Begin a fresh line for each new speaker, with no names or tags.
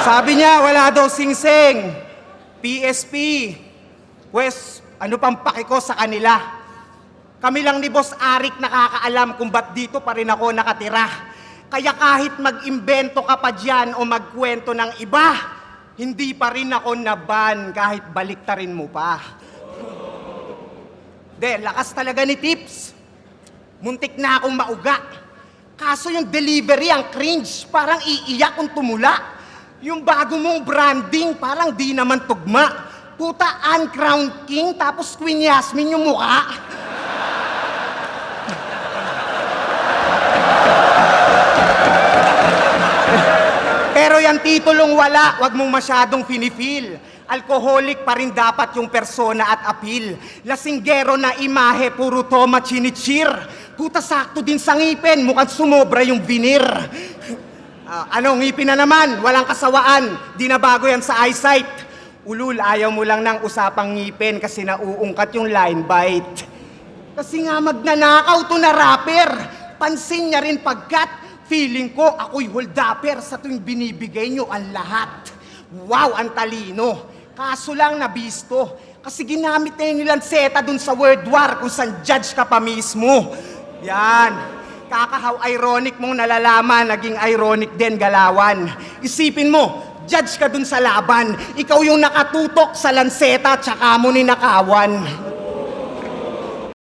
Sabi niya, wala daw singsing. PSP. Pwes, ano pang paki ko sa kanila? Kami lang ni Boss Arik nakakaalam kung ba't dito pa rin ako nakatira. Kaya kahit mag-imbento ka pa dyan o magkwento ng iba, hindi pa rin ako naban kahit baliktarin mo pa. Lakas talaga ni Tips. Muntik na akong mauga. Kaso yung delivery ang cringe, parang iiyak kung tumula. Yung bago mong branding, parang di naman tugma. Puta, uncrowned king, tapos Queen Yasmin yung mukha. Pero yan titulong wala, wag mong masyadong finifeel. Alcoholic pa rin dapat yung persona at appeal. Lasinggero na imahe, puro toma chinichir. Puta, sakto din sa ngipin, mukhang sumobra yung vinir. Ano, ngipin na naman, walang kasawaan, di na bago yan sa eyesight. Ulul, ayaw mo lang ng usapang ngipin kasi nauungkat yung line bite. Kasi nga magnanakaw to na rapper, pansin niya rin pagkat feeling ko ako'y holdapper sa tuwing binibigay nyo ang lahat. Wow, ang talino. Kaso lang nabisto, kasi ginamit na yung lanseta dun sa World War kung saan judge ka pa mismo. Yan. Kakahaw ironic mong nalalaman, naging ironic din galawan. Isipin mo, judge ka dun sa laban. Ikaw yung nakatutok sa lanseta, tsaka mo ninakawan.